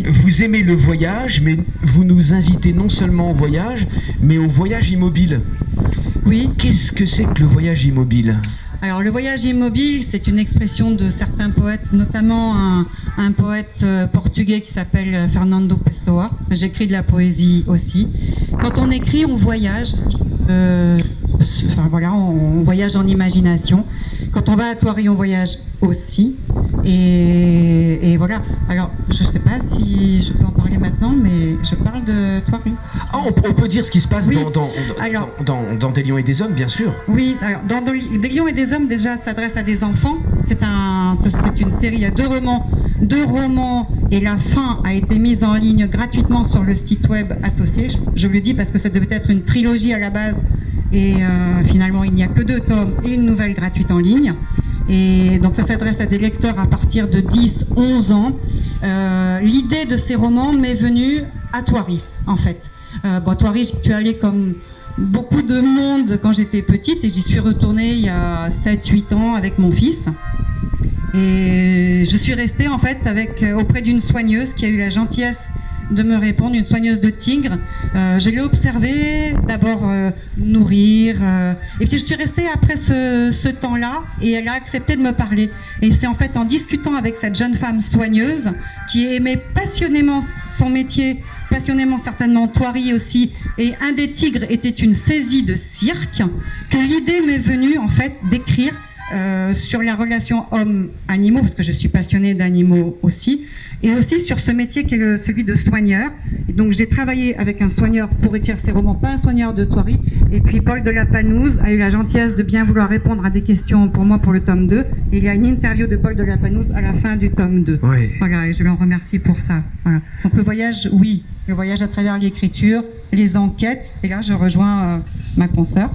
vous aimez le voyage, mais vous nous invitez non seulement au voyage, mais au voyage immobile. Oui. Qu'est-ce que c'est que le voyage immobile ? Alors le voyage immobile, c'est une expression de certains poètes, notamment un poète portugais qui s'appelle Fernando Pessoa. J'écris de la poésie aussi. Quand on écrit, on voyage. On voyage en imagination. Quand on va à Thoiry, on voyage aussi. Et voilà. Alors, je ne sais pas si je peux en parler maintenant, mais je parle de Thoiry. Ah, on peut dire ce qui se passe oui. dans Des Lions et des Hommes, bien sûr. Oui, alors dans Des Lions et des Hommes, déjà, s'adresse à des enfants. C'est une série, il y a deux romans, et la fin a été mise en ligne gratuitement sur le site web associé. Je le dis parce que ça devait être une trilogie à la base, et finalement, il n'y a que 2 tomes et une nouvelle gratuite en ligne. Et donc ça s'adresse à des lecteurs à partir de 10-11 ans. L'idée de ces romans m'est venue à Thoiry, en fait. Thoiry, j'y suis allée comme beaucoup de monde quand j'étais petite, et j'y suis retournée il y a 7-8 ans avec mon fils. Et je suis restée en fait auprès d'une soigneuse qui a eu la gentillesse de me répondre, une soigneuse de Tigre. Je l'ai observée, d'abord nourrir, et puis je suis restée après ce temps-là, et elle a accepté de me parler. Et c'est en fait en discutant avec cette jeune femme soigneuse, qui aimait passionnément son métier, passionnément certainement Thoiry aussi, et un des tigres était une saisie de cirque, que l'idée m'est venue en fait d'écrire sur la relation homme-animaux, parce que je suis passionnée d'animaux aussi, et aussi sur ce métier qui est celui de soigneur. Et donc j'ai travaillé avec un soigneur pour écrire ces romans, pas un soigneur de Thoiry, et puis Paul de la Panouse a eu la gentillesse de bien vouloir répondre à des questions pour moi pour le tome 2, et il y a une interview de Paul de la Panouse à la fin du tome 2. Oui. Voilà, et je l'en remercie pour ça. Voilà. Donc le voyage, oui, le voyage à travers l'écriture, les enquêtes, et là je rejoins ma consoeur.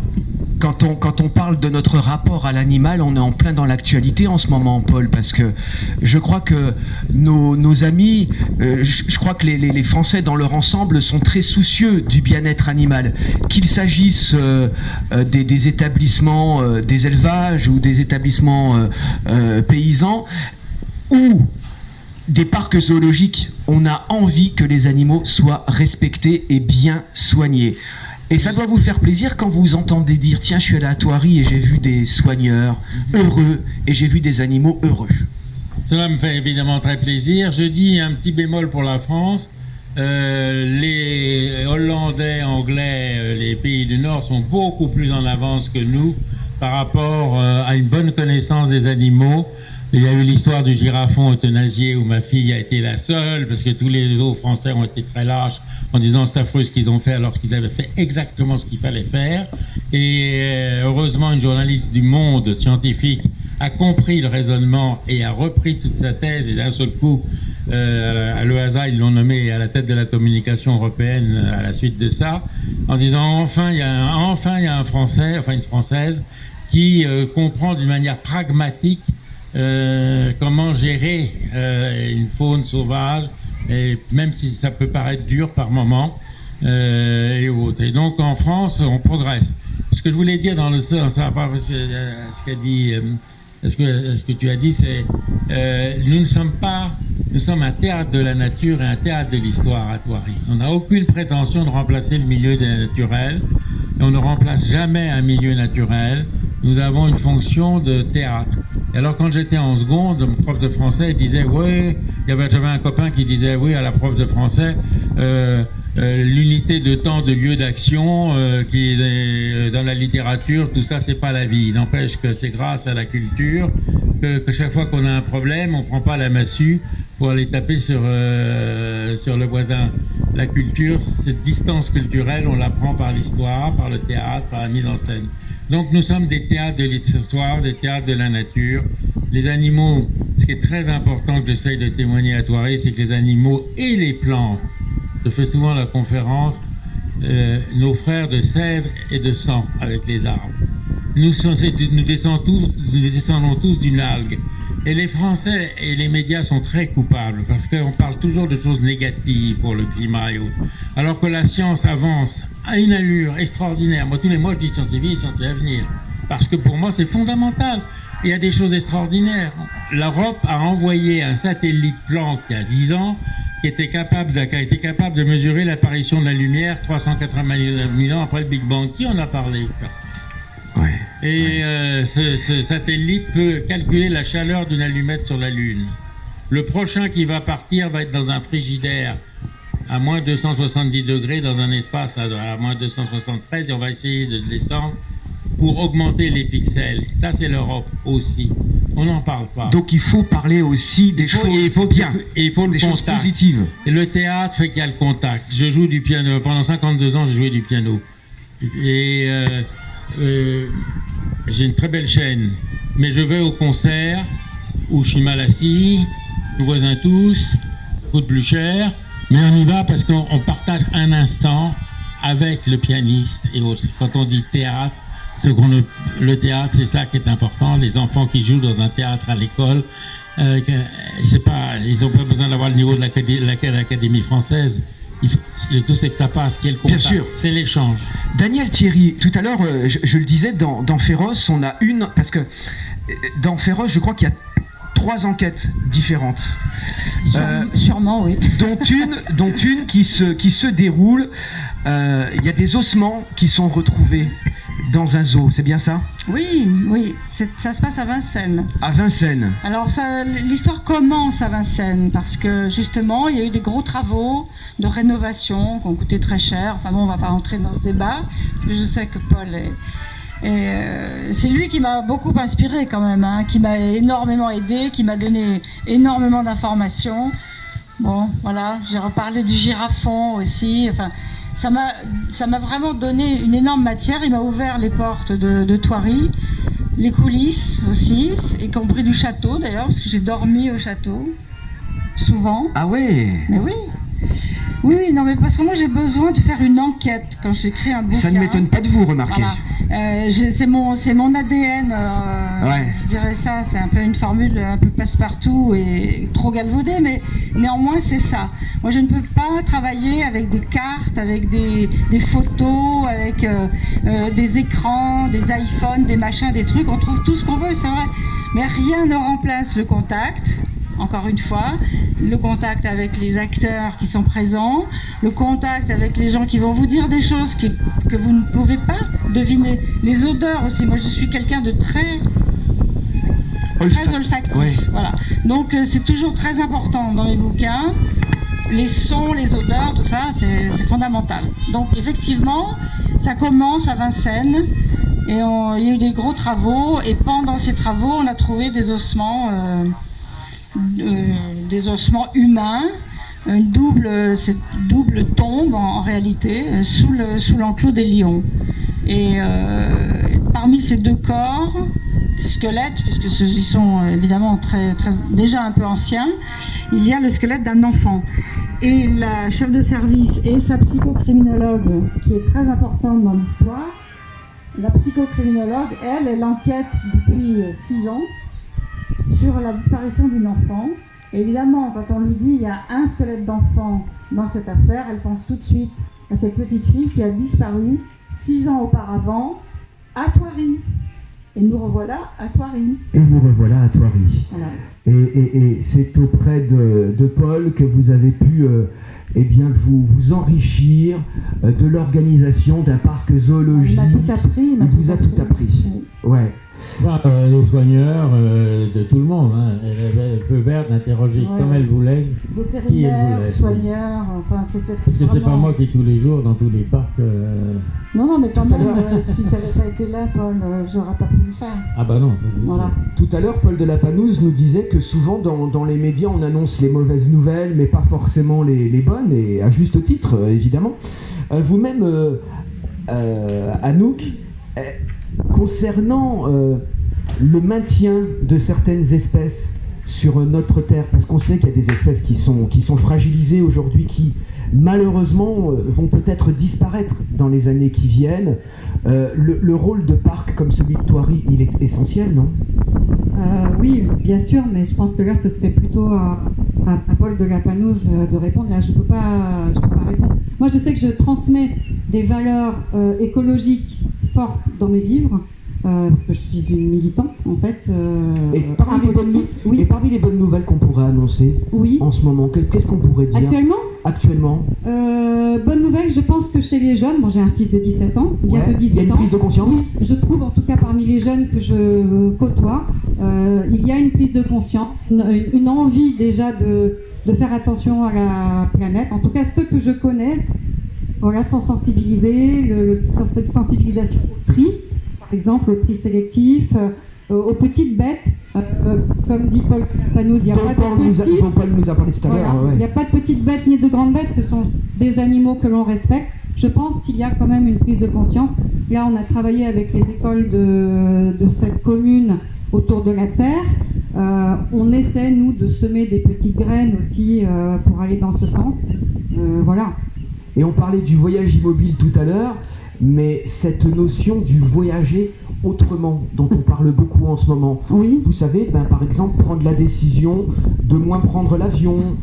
Quand on parle de notre rapport à l'animal, on est en plein dans l'actualité en ce moment, Paul, parce que je crois que nos amis, je crois que les Français dans leur ensemble sont très soucieux du bien-être animal, qu'il s'agisse des établissements, des élevages ou des établissements paysans, ou des parcs zoologiques. On a envie que les animaux soient respectés et bien soignés. Et ça doit vous faire plaisir quand vous entendez dire « Tiens, je suis allé à Thoiry et j'ai vu des soigneurs heureux et j'ai vu des animaux heureux ». Cela me fait évidemment très plaisir. Je dis un petit bémol pour la France. Les Hollandais, Anglais, les pays du Nord sont beaucoup plus en avance que nous par rapport à une bonne connaissance des animaux. Il y a eu l'histoire du girafon euthanasié où ma fille a été la seule, parce que tous les autres Français ont été très lâches en disant c'est affreux ce qu'ils ont fait alors qu'ils avaient fait exactement ce qu'il fallait faire. Et heureusement, une journaliste du Monde scientifique a compris le raisonnement et a repris toute sa thèse, et d'un seul coup, à l'EASA, ils l'ont nommé à la tête de la communication européenne à la suite de ça, en disant enfin il y a un Français, enfin une Française, qui comprend d'une manière pragmatique comment gérer une faune sauvage, et même si ça peut paraître dur par moment, et autres. Et donc en France, on progresse. Ce que je voulais dire dans le sens, ce qu'a dit, ce que tu as dit, c'est nous sommes un théâtre de la nature et un théâtre de l'histoire à Thoiry. On n'a aucune prétention de remplacer le milieu naturel, et on ne remplace jamais un milieu naturel. Nous avons une fonction de théâtre. Et alors quand j'étais en seconde, mon prof de français disait oui, j'avais un copain qui disait oui à la prof de français, l'unité de temps, de lieu d'action qui est dans la littérature, tout ça c'est pas la vie. Il n'empêche que c'est grâce à la culture que chaque fois qu'on a un problème, on prend pas la massue pour aller taper sur le voisin. La culture, cette distance culturelle, on l'apprend par l'histoire, par le théâtre, par la mise en scène. Donc nous sommes des théâtres de l'histoire, des théâtres de la nature. Les animaux, ce qui est très important que j'essaye de témoigner à Thoiry, c'est que les animaux et les plantes, je fais souvent la conférence, nos frères de sève et de sang avec les arbres. Nous descendons tous d'une algue. Et les Français et les médias sont très coupables parce qu'on parle toujours de choses négatives pour le climat et autres. Alors que la science avance à une allure extraordinaire. Moi, tous les mois, je dis science et vie, science et avenir. Parce que pour moi, c'est fondamental. Il y a des choses extraordinaires. L'Europe a envoyé un satellite Planck il y a 10 ans qui a été capable de mesurer l'apparition de la lumière 380 000 ans après le Big Bang. Qui en a parlé? Ouais. Et ce satellite peut calculer la chaleur d'une allumette sur la Lune. Le prochain qui va partir va être dans un frigidaire à moins 270 degrés dans un espace à moins 273 et on va essayer de descendre pour augmenter les pixels. Ça, c'est l'Europe aussi. On n'en parle pas. Donc il faut parler aussi des choses bien, et il faut des le choses contact. positives. Et le théâtre fait qu'il y a le contact. Je joue du piano. Pendant 52 ans, j'ai joué du piano. Et j'ai une très belle chaîne. Mais je vais au concert où je suis mal assis, nos voisins tous, ça coûte plus cher. Mais on y va parce qu'on partage un instant avec le pianiste. Et aussi, quand on dit théâtre, le théâtre, c'est ça qui est important. Les enfants qui jouent dans un théâtre à l'école, ils n'ont pas besoin d'avoir le niveau de l'Académie française. Tout c'est que ça passe, qui est le contact. Bien sûr. C'est l'échange. Daniel Thierry, tout à l'heure, je le disais, dans Féroce, on a une... Parce que dans Féroce, je crois qu'il y a 3 enquêtes différentes. Sûrement, oui. Dont une qui se déroule. Il y a des ossements qui sont retrouvés dans un zoo, c'est bien ça? Oui, ça se passe à Vincennes. À Vincennes. Alors l'histoire commence à Vincennes parce que justement il y a eu des gros travaux de rénovation qui ont coûté très cher. Enfin bon, on va pas rentrer dans ce débat parce que je sais que Paul c'est lui qui m'a beaucoup inspiré quand même, hein, qui m'a énormément aidé, qui m'a donné énormément d'informations. Bon, voilà, j'ai reparlé du girafon aussi. Enfin, ça m'a vraiment donné une énorme matière. Il m'a ouvert les portes de Thoiry, les coulisses aussi, y compris du château d'ailleurs, parce que j'ai dormi au château, souvent. Ah ouais. Mais oui. Oui, non, mais parce que moi j'ai besoin de faire une enquête quand j'écris un bouquin. Ça ne m'étonne pas de vous, remarquez. Voilà. C'est mon ADN. Ouais. Je dirais ça, c'est un peu une formule un peu passe-partout et trop galvaudée, mais néanmoins c'est ça. Moi je ne peux pas travailler avec des cartes, avec des photos, avec des écrans, des iPhones, des machins, des trucs. On trouve tout ce qu'on veut, c'est vrai. Mais rien ne remplace le contact. Encore une fois, le contact avec les acteurs qui sont présents, le contact avec les gens qui vont vous dire des choses que vous ne pouvez pas deviner. Les odeurs aussi, moi je suis quelqu'un de très olfactif. Ouais. Voilà. Donc c'est toujours très important dans mes bouquins. Les sons, les odeurs, tout ça, c'est fondamental. Donc effectivement, ça commence à Vincennes. Et il y a eu des gros travaux. Et pendant ces travaux, on a trouvé des ossements... des ossements humains, une double tombe en réalité sous l'enclos des lions. Et parmi ces 2 corps, squelettes, puisque ils sont évidemment déjà un peu anciens, il y a le squelette d'un enfant. Et la chef de service et sa psychocriminologue, qui est très importante dans l'histoire, la psychocriminologue, elle enquête depuis 6 ans sur la disparition d'une enfant. Et évidemment, quand on lui dit il y a un squelette d'enfant dans cette affaire, elle pense tout de suite à cette petite fille qui a disparu 6 ans auparavant à Thoiry. Et nous revoilà à Thoiry. Voilà. Et c'est auprès de Paul que vous avez pu vous enrichir de l'organisation d'un parc zoologique. Il vous a tout appris. Ouais. Les soigneurs de tout le monde, hein. Elle peut faire d'interroger comme elle voulait. Vétérinaires, soigneurs, enfin c'était. Parce que c'est pas moi qui tous les jours dans tous les parcs. Non, mais quand même, si tu n'avais pas été là, Paul, j'aurais pas pu le faire. Ah bah non. Voilà. Tout à l'heure, Paul de la Panouse nous disait que souvent dans les médias, on annonce les mauvaises nouvelles, mais pas forcément les bonnes, et à juste titre, évidemment. Vous-même, Anouk, concernant le maintien de certaines espèces sur notre terre, parce qu'on sait qu'il y a des espèces qui sont fragilisées aujourd'hui, qui malheureusement vont peut-être disparaître dans les années qui viennent. Le rôle de parc comme celui de Thoiry, il est essentiel, non? Oui, bien sûr, mais je pense que là, ce serait plutôt à Paul de la Panouse de répondre. Là, je peux pas répondre. Moi, je sais que je transmets des valeurs écologiques fortes dans mes livres. parce que je suis une militante en fait. Et parmi les bonnes nouvelles qu'on pourrait annoncer en ce moment, qu'est-ce qu'on pourrait dire Actuellement Bonne nouvelle, je pense que chez les jeunes, j'ai un fils de 17 ans, bientôt 18 ans. Il y a une prise de conscience. Je trouve en tout cas parmi les jeunes que je côtoie, il y a une prise de conscience, une envie déjà de faire attention à la planète. En tout cas, ceux que je connais sont sensibilisés, sensibilisation au tri, par exemple au tri sélectif, aux petites bêtes, comme dit Paul Panos, il n'y a pas de petites bêtes ni de grandes bêtes, ce sont des animaux que l'on respecte. Je pense qu'il y a quand même une prise de conscience. Là, on a travaillé avec les écoles de cette commune autour de la terre. On essaie, nous, de semer des petites graines aussi pour aller dans ce sens. Voilà. Et on parlait du voyage immobile tout à l'heure, mais cette notion du voyager autrement, dont on parle beaucoup en ce moment. Oui. Vous savez, par exemple, prendre la décision de moins prendre l'avion,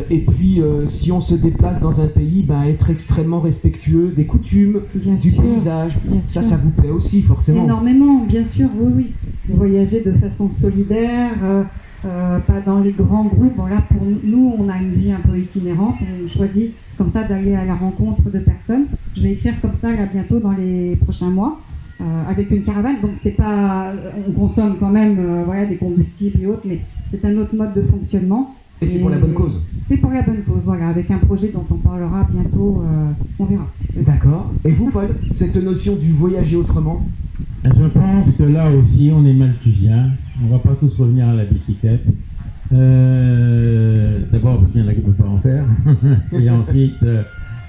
et puis si on se déplace dans un pays, être extrêmement respectueux des coutumes, du paysage. Ça vous plaît aussi forcément. Énormément, bien sûr, oui. Voyager de façon solidaire, pas dans les grands groupes. Bon, là, pour nous, on a une vie un peu itinérante, on choisit comme ça d'aller à la rencontre de personnes. Je vais écrire comme ça là bientôt dans les prochains mois. Avec une caravane, donc c'est pas, on consomme quand même des combustibles et autres, mais c'est un autre mode de fonctionnement. Et c'est pour la bonne cause. C'est pour la bonne cause, avec un projet dont on parlera bientôt, on verra. D'accord. Et vous, Paul, cette notion du voyager autrement? Je pense que là aussi, on est malthusien. On va pas tous revenir à la bicyclette. D'abord parce qu'il y en a qui ne peuvent pas en faire. Et ensuite,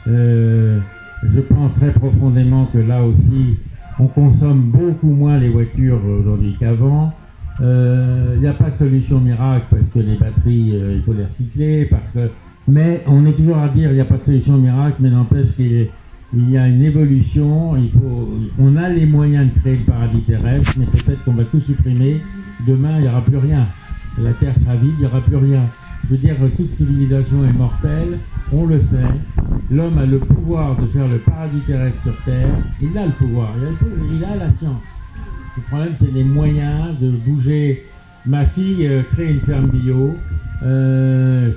je pense très profondément que là aussi, on consomme beaucoup moins les voitures aujourd'hui qu'avant. Il n'y a pas de solution miracle parce que les batteries, il faut les recycler. Mais on est toujours à dire qu'il n'y a pas de solution miracle, mais n'empêche qu'il y a une évolution. On a les moyens de créer le paradis terrestre, mais peut-être qu'on va tout supprimer. Demain, il n'y aura plus rien. La Terre sera vide, il n'y aura plus rien. Je veux dire, toute civilisation est mortelle, on le sait. L'homme a le pouvoir de faire le paradis terrestre sur Terre. Il a le pouvoir, il a la science. Le problème, c'est les moyens de bouger. Ma fille crée une ferme bio.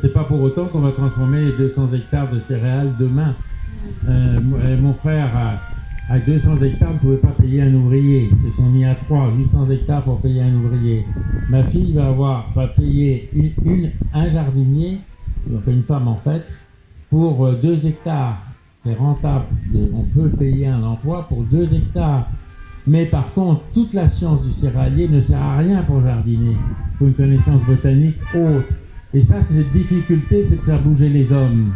C'est pas pour autant qu'on va transformer les 200 hectares de céréales demain. Mon frère à 200 hectares ne pouvait pas payer un ouvrier. Ils se sont mis à 800 hectares pour payer un ouvrier. Ma fille va payer un jardinier, donc une femme en fait, pour 2 hectares. C'est rentable. On peut payer un emploi pour 2 hectares. Mais par contre, toute la science du céréalier ne sert à rien pour jardiner. Il faut une connaissance botanique haute. Et ça, c'est cette difficulté, c'est de faire bouger les hommes.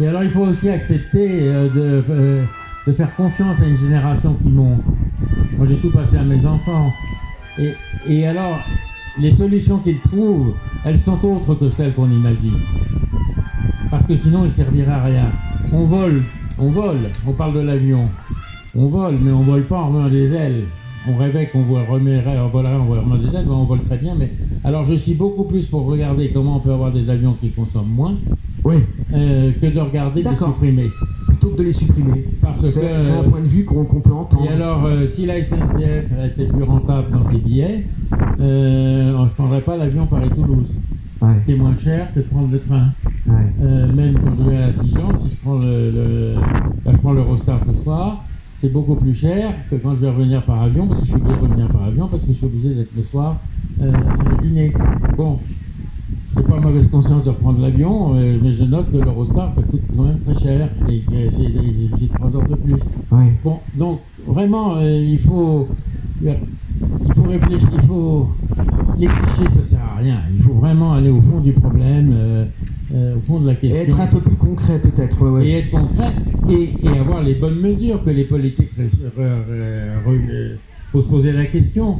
Et alors, il faut aussi accepter de faire confiance à une génération qui monte. Moi, j'ai tout passé à mes enfants. Et alors, les solutions qu'ils trouvent, elles sont autres que celles qu'on imagine. Parce que sinon, ils ne serviraient à rien. On vole, on parle de l'avion. On vole, mais on vole pas en remuant des ailes. On rêvait qu'on volerait en remuant des ailes, mais on vole très bien. Mais alors, je suis beaucoup plus pour regarder comment on peut avoir des avions qui consomment moins, que de regarder de les supprimer. Plutôt que de les supprimer. C'est un point de vue qu'on peut entendre. Et alors, si la SNCF était plus rentable dans ses billets, on ne prendrait pas l'avion Paris-Toulouse. C'est moins cher que de prendre le train. Même quand je vais à Dijon, si je prends l'Eurostar ce soir, c'est beaucoup plus cher que quand je vais revenir par avion, parce que je suis obligé de revenir par avion, parce que je suis obligé d'être le soir dîner. Bon, j'ai pas mauvaise conscience de reprendre l'avion, mais je note que l'Eurostar, ça coûte quand même très cher, et j'ai 3 heures de plus. Bon, donc vraiment, il faut réfléchir, les clichés, ça sert à rien. Il faut vraiment aller au fond du problème, au fond de la question. Et être un peu plus concret peut-être. Et être concret et avoir les bonnes mesures que les politiques. Faut se poser la question.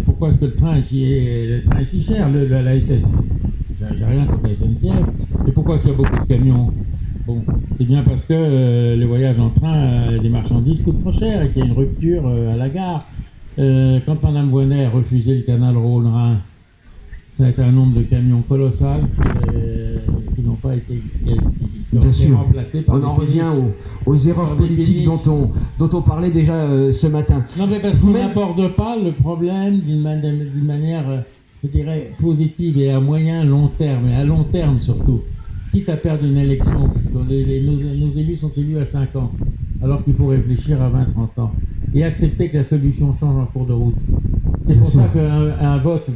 Pourquoi est-ce que le train est si cher, la SNCF? J'ai rien contre la SNCF. Et pourquoi est-ce qu'il y a beaucoup de camions? Bon, c'est bien parce que les voyages en train des marchandises coûtent trop cher et qu'il y a une rupture à la gare. Quand Mme Voynet a refusé le canal Rhône-Rhin, ça a été un nombre de camions colossal qui n'ont pas été qui ont Bien été sûr. remplacés par On en revient aux erreurs par des politiques péniches. dont on parlait déjà ce matin. Non, mais parce qu'on n'aborde pas le problème d'une manière, je dirais, positive et à moyen, long terme, et à long terme surtout. Quitte à perdre une élection, puisque nos élus sont élus à 5 ans, alors qu'il faut réfléchir à 20-30 ans, et accepter que la solution change en cours de route. C'est pour ça qu'un vote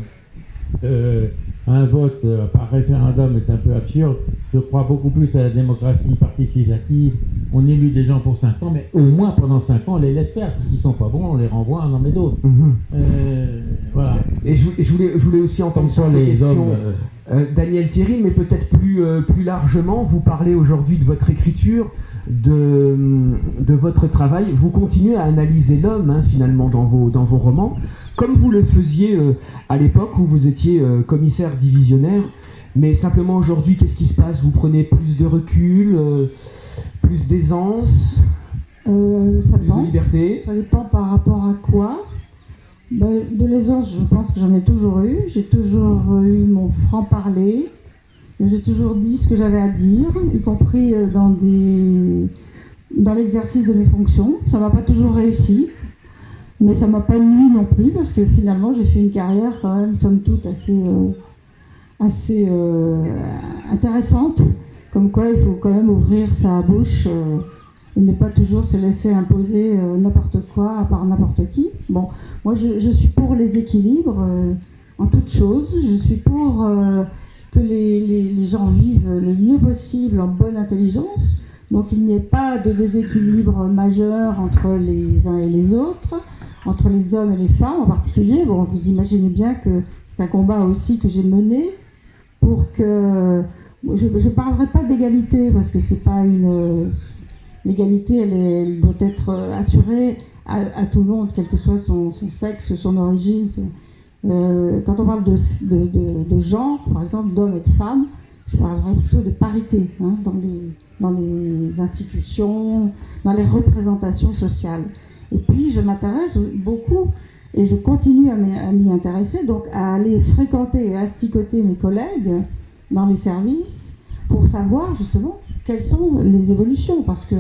par référendum est un peu absurde. Je crois beaucoup plus à la démocratie participative. On élit des gens pour 5 ans, mais au moins pendant 5 ans, on les laisse faire. S'ils sont pas bons, on les renvoie, on en met d'autres. Voilà. Et je voulais aussi entendre sur ces questions. Daniel Thierry, mais peut-être plus largement, vous parlez aujourd'hui de votre écriture, de votre travail. Vous continuez à analyser l'homme, finalement, dans vos romans, comme vous le faisiez à l'époque où vous étiez commissaire divisionnaire. Mais simplement aujourd'hui, qu'est-ce qui se passe? Vous prenez plus de recul, plus d'aisance, Ça plus dépend. de liberté? Ça dépend par rapport à quoi. De l'aisance, je pense que j'en ai toujours eu. J'ai toujours eu mon franc-parler. J'ai toujours dit ce que j'avais à dire, y compris dans l'exercice de mes fonctions. Ça m'a pas toujours réussi, mais ça m'a pas nui non plus, parce que finalement j'ai fait une carrière quand même, somme toute, assez intéressante. Comme quoi, il faut quand même ouvrir sa bouche et ne pas toujours se laisser imposer n'importe quoi par n'importe qui. Bon, moi je suis pour les équilibres en toute chose. Je suis pour que les gens vivent le mieux possible en bonne intelligence. Donc il n'y ait pas de déséquilibre majeur entre les uns et les autres, entre les hommes et les femmes en particulier. Bon, vous imaginez bien que c'est un combat aussi que j'ai mené pour que... Je ne parlerai pas d'égalité parce que c'est pas une... L'égalité, elle doit être assurée à tout le monde, quel que soit son sexe, son origine. Quand on parle de genre, par exemple, d'hommes et de femmes, je parlerai plutôt de parité dans les institutions, dans les représentations sociales. Et puis, je m'intéresse beaucoup, et je continue à m'y intéresser, donc à aller fréquenter et asticoter mes collègues dans les services pour savoir justement quelles sont les évolutions. Parce que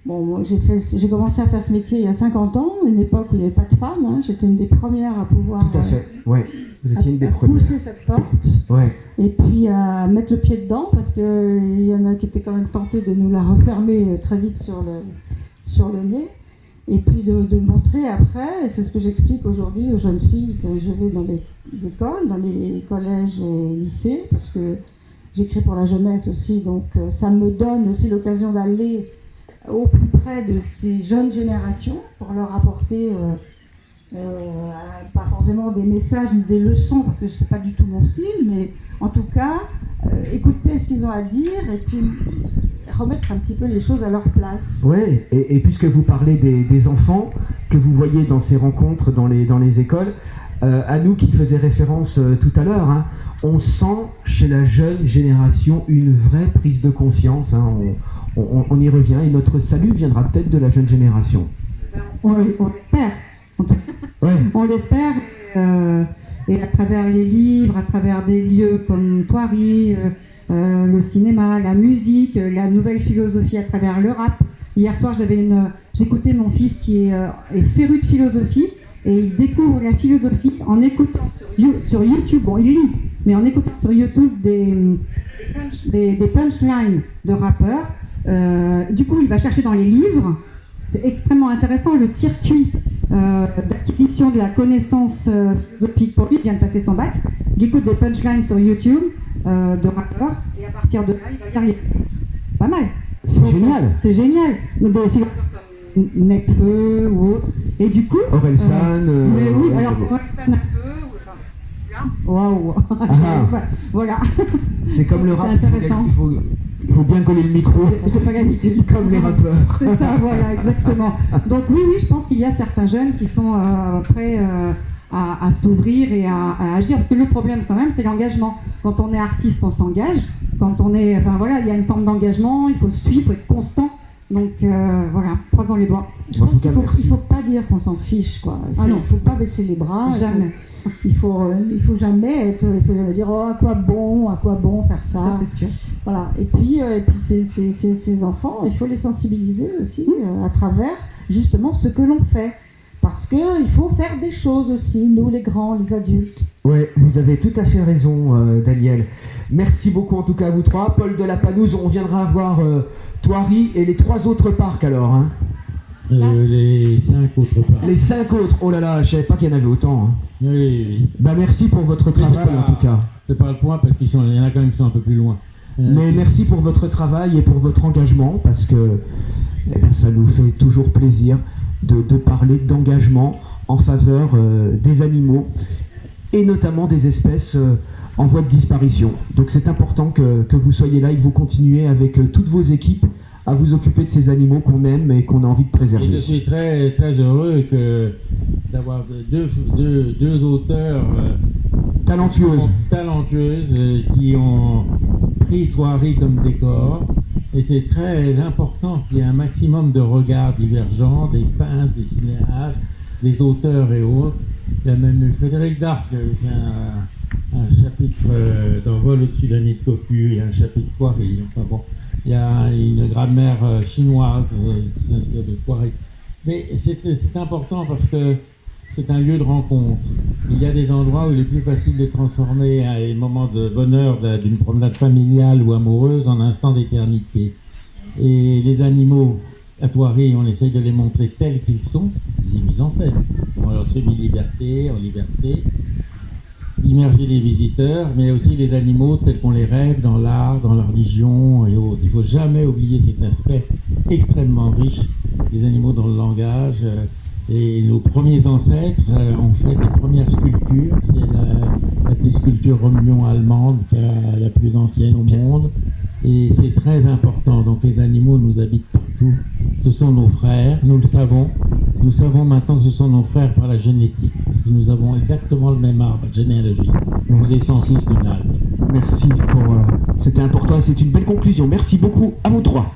bon, moi, j'ai commencé à faire ce métier il y a 50 ans, une époque où il n'y avait pas de femmes. J'étais une des premières à pouvoir Tout à fait, ouais. Vous étiez une des premières. Pousser cette porte, Ouais. et puis à mettre le pied dedans, parce qu'il y en a qui étaient quand même tentés de nous la refermer très vite sur le nez. Et puis de montrer après, et c'est ce que j'explique aujourd'hui aux jeunes filles quand je vais dans les écoles, dans les collèges et lycées, parce que j'écris pour la jeunesse aussi, donc ça me donne aussi l'occasion d'aller au plus près de ces jeunes générations pour leur apporter pas forcément des messages ni des leçons, parce que c'est pas du tout mon style, mais en tout cas écouter ce qu'ils ont à dire et puis remettre un petit peu les choses à leur place. Ouais, et puisque vous parlez des enfants que vous voyez dans ces rencontres dans les écoles, à nous qui faisait référence tout à l'heure, on sent chez la jeune génération une vraie prise de conscience. On y revient, et notre salut viendra peut-être de la jeune génération. On l'espère. Ouais. On l'espère. Et à travers les livres, à travers des lieux comme Thoiry, le cinéma, la musique, la nouvelle philosophie à travers le rap. Hier soir, j'écoutais mon fils qui est féru de philosophie, et il découvre la philosophie en écoutant sur YouTube. Bon, il lit, mais en écoutant sur YouTube des punchlines de rappeurs. Du coup, il va chercher dans les livres. C'est extrêmement intéressant, le circuit d'acquisition de la connaissance philosophique. Pour lui, il vient de passer son bac. Il écoute des punchlines sur YouTube de rappeurs, et à partir de là, il va y arriver. Pas mal. C'est génial. C'est génial. Donc, des philosophes comme Nekfeu ou autres. Et du coup... Orelsan. mais oui, alors Orelsan un peu. Waouh. Voilà. C'est comme le rap. C'est intéressant. Il faut bien coller le micro. J'ai pas l'habitude. Comme les rappeurs. C'est ça, voilà, exactement. Donc oui, je pense qu'il y a certains jeunes qui sont prêts à s'ouvrir et à agir. Parce que le problème quand même, c'est l'engagement. Quand on est artiste, on s'engage. Quand on est... Enfin voilà, il y a une forme d'engagement, il faut suivre, il faut être constant. Donc voilà, croisons les doigts. Je pense qu'il ne faut pas dire qu'on s'en fiche, quoi. Il ne faut pas baisser les bras. Jamais. Il faut jamais dire, oh, à quoi bon faire ça. C'est sûr. Voilà. Et puis ces enfants, il faut les sensibiliser aussi à travers justement ce que l'on fait. Parce qu'il faut faire des choses aussi, nous les grands, les adultes. Oui, vous avez tout à fait raison, Daniel. Merci beaucoup en tout cas à vous trois. Paul de la Panouse, on viendra voir Thoiry et les 3 autres parcs alors. Hein. Les 5 autres parcs. Les 5 autres, oh là là, je savais pas qu'il y en avait autant. Hein. Oui. Bah merci pour votre travail en tout cas. C'est pas le point parce qu'il y en a quand même qui sont un peu plus loin. Mais merci pour votre travail et pour votre engagement parce que ça nous fait toujours plaisir de parler d'engagement en faveur des animaux et notamment des espèces en voie de disparition. Donc c'est important que vous soyez là et que vous continuez avec toutes vos équipes à vous occuper de ces animaux qu'on aime et qu'on a envie de préserver. Et je suis très, très heureux d'avoir deux auteurs talentueuses qui ont pris Thoiry comme décor. Et c'est très important qu'il y ait un maximum de regards divergents, des peintres, des cinéastes, des auteurs et autres. Il y a même Frédéric Dard qui a un chapitre dans Vol au-dessus de la nid de cocu, il y a un chapitre Thoiry. Enfin bon, il y a une grammaire chinoise qui s'inspire de Thoiry. Mais c'est important parce que c'est un lieu de rencontre. Il y a des endroits où il est plus facile de transformer un moment de bonheur d'une promenade familiale ou amoureuse en un instant d'éternité. Et les animaux, à Thoiry, on essaye de les montrer tels qu'ils sont, les mises en scène. On leur semi-liberté, en liberté, immerger les visiteurs, mais aussi les animaux tels qu'on les rêve dans l'art, dans la religion et autres. Il ne faut jamais oublier cet aspect extrêmement riche des animaux dans le langage. Et nos premiers ancêtres ont fait des premières sculptures. C'est la sculpture Romulion allemande, la plus ancienne au monde. Et c'est très important. Donc les animaux nous habitent partout. Ce sont nos frères, nous le savons. Nous savons maintenant que ce sont nos frères par la génétique. Parce que nous avons exactement le même arbre généalogique. On descend tous d'une algue. Merci pour... C'était important et c'est une belle conclusion. Merci beaucoup à vous trois.